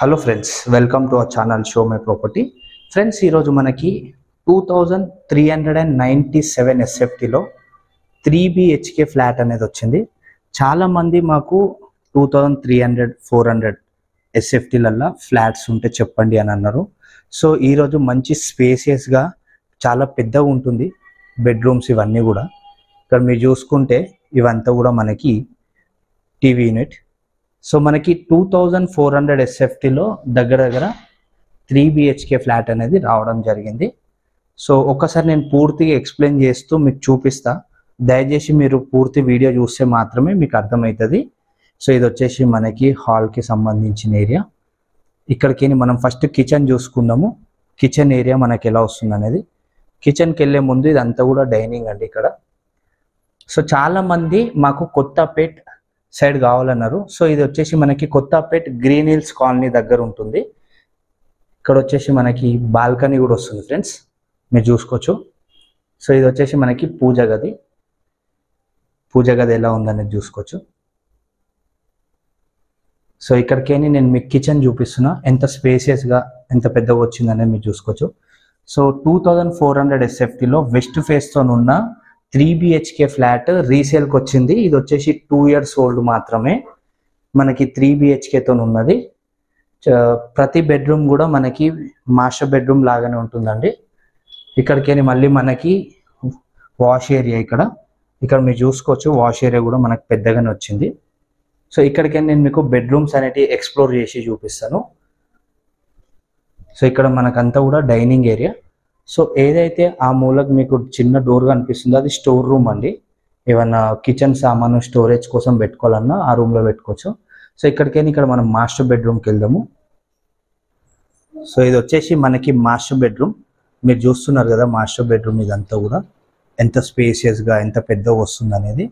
Hello friends, welcome to our channel show my property. Friends, ఈరోజు మనకి 2397 ఎస్ఎఫ్టీలో 3BHK flat అనేది వచ్చింది. చాలామంది మాకు 2300 400 ఎస్ఎఫ్టీలల్లో ఫ్లాట్స్ ఉంటే చెప్పండి అని అన్నారు. సో ఈరోజు మంచి స్పేసియస్గా చాలా పెద్దగా ఉంటుంది బెడ్రూమ్స్ ఇవన్నీ కూడా. ఇక్కడ మీరు చూసుకుంటే ఇవంతా కూడా మనకి టీవీ యూనిట్. సో మనకి 2400 ఎస్ఎఫ్టీలో దగ్గర 3BHK ఫ్లాట్ అనేది రావడం జరిగింది. సో ఒకసారి నేను పూర్తిగా ఎక్స్ప్లెయిన్ చేస్తూ మీకు చూపిస్తా. దయచేసి మీరు పూర్తి వీడియో చూస్తే మాత్రమే మీకు అర్థమవుతుంది. సో ఇది వచ్చేసి మనకి హాల్కి సంబంధించిన ఏరియా. ఇక్కడికి మనం ఫస్ట్ కిచెన్ చూసుకుందాము. కిచెన్ ఏరియా మనకి ఎలా వస్తుంది అనేది. కిచెన్కి వెళ్ళే ముందు ఇదంతా కూడా డైనింగ్ అండి ఇక్కడ. సో చాలామంది మాకు కొత్తపేట్ సైడ్ కావాలన్నారు. సో ఇది వచ్చేసి మనకి కొత్తపేట్ గ్రీన్ హిల్స్ కాలనీ దగ్గర ఉంటుంది. ఇక్కడ వచ్చేసి మనకి బాల్కనీ కూడా వస్తుంది ఫ్రెండ్స్, మీరు చూసుకోవచ్చు. సో ఇది వచ్చేసి మనకి పూజ గది ఎలా ఉందనేది చూసుకోవచ్చు. సో ఇక్కడికి నేను మీకు కిచెన్ చూపిస్తున్నా, ఎంత స్పేసియస్గా ఎంత పెద్దగా వచ్చిందనేది మీరు చూసుకోవచ్చు. సో 2400 ఎస్ఎఫ్టీలో వెస్ట్ ఫేస్తో ఉన్న 3BHK ఫ్లాట్ రీసేల్కి వచ్చింది. ఇది వచ్చేసి 2 years ఓల్డ్ మాత్రమే. మనకి 3BHKతో ఉన్నది. ప్రతి బెడ్రూమ్ కూడా మనకి మాస్టర్ బెడ్రూమ్ లాగానే ఉంటుందండి. ఇక్కడికి మళ్ళీ మనకి వాష్ ఏరియా ఇక్కడ మీరు చూసుకోవచ్చు. వాష్ ఏరియా కూడా మనకు పెద్దగానే వచ్చింది. సో ఇక్కడికి నేను మీకు బెడ్రూమ్స్ అనేటివి ఎక్స్ప్లోర్ చేసి చూపిస్తాను. సో ఇక్కడ మనకంతా కూడా డైనింగ్ ఏరియా. సో ఏదైతే ఆ మూలకు మీకు చిన్న డోర్ కనిపిస్తుందో అది స్టోర్ రూమ్ అండి. ఏమన్నా కిచెన్ సామాను స్టోరేజ్ కోసం పెట్టుకోవాలన్నా ఆ రూమ్లో పెట్టుకోవచ్చు. సో ఇక్కడ మనం మాస్టర్ బెడ్రూమ్కి వెళ్దాము. సో ఇది వచ్చేసి మనకి మాస్టర్ బెడ్రూమ్. మీరు చూస్తున్నారు కదా మాస్టర్ బెడ్రూమ్. ఇదంతా కూడా ఎంత స్పేసియస్గా ఎంత పెద్దగా వస్తుంది అనేది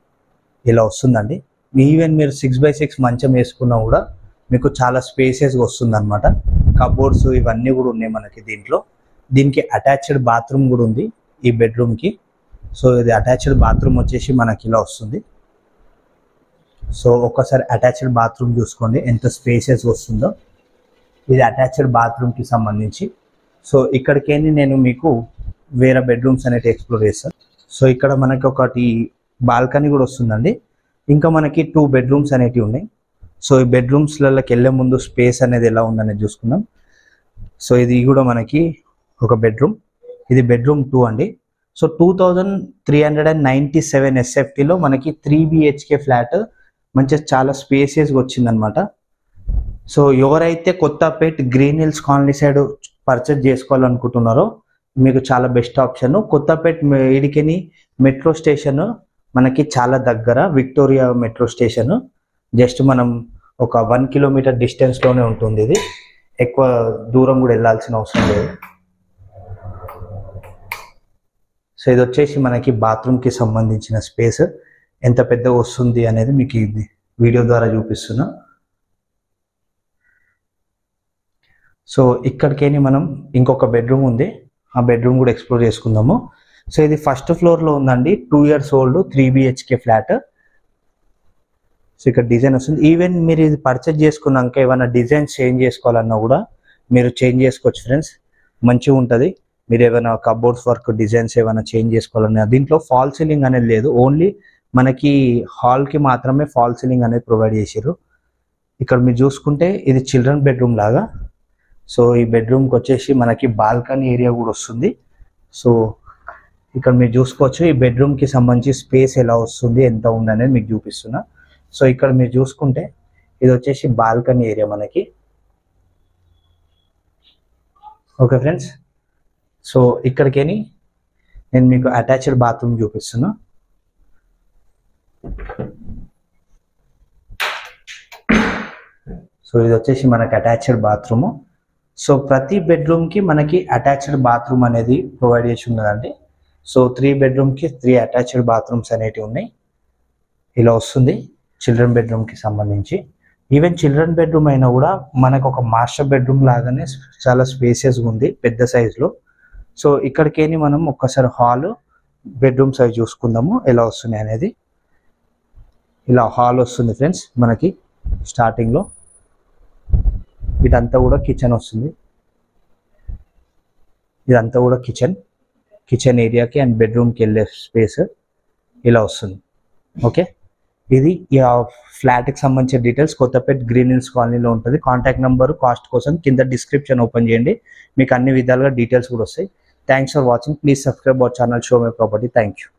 ఇలా వస్తుందండి. ఈవెన్ మీరు 6x6 మంచం వేసుకున్నా కూడా మీకు చాలా స్పేసియస్గా వస్తుంది అనమాట. కబోర్డ్స్ ఇవన్నీ కూడా ఉన్నాయి మనకి దీనికి అటాచ్డ్ బాత్రూమ్ కూడా ఉంది ఈ బెడ్రూమ్కి. సో ఇది అటాచ్డ్ బాత్రూమ్ వచ్చేసి మనకి ఇలా వస్తుంది. సో ఒక్కసారి అటాచ్డ్ బాత్రూమ్ చూసుకోండి ఎంత స్పేసియస్ వస్తుందో. ఇది అటాచ్డ్ బాత్రూమ్కి సంబంధించి. సో ఇక్కడికి నేను మీకు వేరే బెడ్రూమ్స్ అనేవి ఎక్స్ప్లోర్ చేస్తాను. సో ఇక్కడ మనకి ఒకటి బాల్కనీ కూడా వస్తుందండి. ఇంకా మనకి 2 bedrooms అనేటివి ఉన్నాయి. సో ఈ బెడ్రూమ్స్లలోకి వెళ్ళే ముందు స్పేస్ అనేది ఎలా ఉందనేది చూసుకుందాం. సో ఇది కూడా మనకి ఒక బెడ్రూమ్. ఇది బెడ్రూమ్ 2 అండి. సో 2397 ఎస్ఎఫ్టీలో మనకి 3BHK ఫ్లాట్ మంచిగా చాలా స్పేసియస్గా వచ్చిందనమాట. సో ఎవరైతే Kothapet Green Hills Colony side purchase చేసుకోవాలనుకుంటున్నారో మీకు చాలా బెస్ట్ ఆప్షన్. కొత్తపేట్ ఇడికిని మెట్రో స్టేషన్ మనకి చాలా దగ్గర. విక్టోరియా మెట్రో స్టేషన్ జస్ట్ మనం ఒక 1 kilometer డిస్టెన్స్లోనే ఉంటుంది. ఇది ఎక్కువ దూరం కూడా వెళ్ళాల్సిన అవసరం లేదు. సో ఇది వచ్చేసి మనకి బాత్రూమ్కి సంబంధించిన స్పేస్ ఎంత పెద్దగా వస్తుంది అనేది మీకు ఇది వీడియో ద్వారా చూపిస్తున్నా. సో ఇక్కడికి మనం ఇంకొక బెడ్రూమ్ ఉంది, ఆ బెడ్రూమ్ కూడా ఎక్స్ప్లోర్ చేసుకుందాము. సో ఇది ఫస్ట్ ఫ్లోర్లో ఉందండి. 2 years old 3BHK flat. So ఇక్కడ డిజైన్ వస్తుంది. ఈవెన్ మీరు ఇది పర్చేజ్ చేసుకున్నాక ఏమైనా డిజైన్స్ చేంజ్ చేసుకోవాలన్నా కూడా మీరు చేంజ్ చేసుకోవచ్చు ఫ్రెండ్స్, మంచిగా ఉంటుంది. మీరు ఏమైనా కబోర్డ్స్ వర్క్ డిజైన్స్ ఏమైనా చేంజ్ చేసుకోవాలన్నా దీంట్లో ఫాల్ సీలింగ్ అనేది లేదు. ఓన్లీ మనకి హాల్కి మాత్రమే ఫాల్ సీలింగ్ అనేది ప్రొవైడ్ చేసారు. ఇక్కడ మీరు చూసుకుంటే ఇది చిల్డ్రన్ బెడ్రూమ్ లాగా. సో ఈ బెడ్రూమ్కి వచ్చేసి మనకి బాల్కనీ ఏరియా కూడా వస్తుంది. సో ఇక్కడ మీరు చూసుకోవచ్చు ఈ బెడ్రూమ్కి సంబంధించి స్పేస్ ఎలా వస్తుంది ఎంత ఉంది అనేది మీకు చూపిస్తున్నా. సో ఇక్కడ మీరు చూసుకుంటే ఇది వచ్చేసి బాల్కనీ ఏరియా మనకి. ఓకే ఫ్రెండ్స్, సో ఇక్కడికి నేను మీకు అటాచ్డ్ బాత్రూమ్ చూపిస్తున్నా. సో ఇది వచ్చేసి మనకి అటాచ్డ్ బాత్రూము. సో ప్రతి బెడ్రూమ్కి మనకి అటాచ్డ్ బాత్రూమ్ అనేది ప్రొవైడ్ చేసి ఉన్నదండి. సో 3 bedroomకి 3 అటాచ్డ్ బాత్రూమ్స్ అనేటివి ఉన్నాయి. ఇలా వస్తుంది చిల్డ్రన్ బెడ్రూమ్కి సంబంధించి. ఈవెన్ చిల్డ్రన్ బెడ్రూమ్ అయినా కూడా మనకు ఒక మాస్టర్ బెడ్రూమ్ లాగానే చాలా స్పేసియస్గా ఉంది పెద్ద సైజులో. సో ఇక్కడికి మనం ఒక్కసారి హాల్ బెడ్రూమ్ సైజ్ చూసుకుందాము ఎలా వస్తున్నాయి అనేది. ఇలా హాల్ వస్తుంది ఫ్రెండ్స్ మనకి స్టార్టింగ్లో. ఇదంతా కూడా కిచెన్ వస్తుంది. ఇదంతా కూడా కిచెన్ ఏరియాకి అండ్ బెడ్రూమ్కి వెళ్ళే స్పేస్ ఇలా వస్తుంది. ఓకే, ఇది ఫ్లాట్కి సంబంధించిన డీటెయిల్స్ కొత్తపేట్ గ్రీన్ హిల్స్ కాలనీలో ఉంటుంది. కాంటాక్ట్ నెంబర్ కాస్ట్ కోసం కింద డిస్క్రిప్షన్ ఓపెన్ చేయండి, మీకు అన్ని విధాలుగా డీటెయిల్స్ కూడా వస్తాయి. Thanks for watching. Please subscribe our channel show my property. Thank you.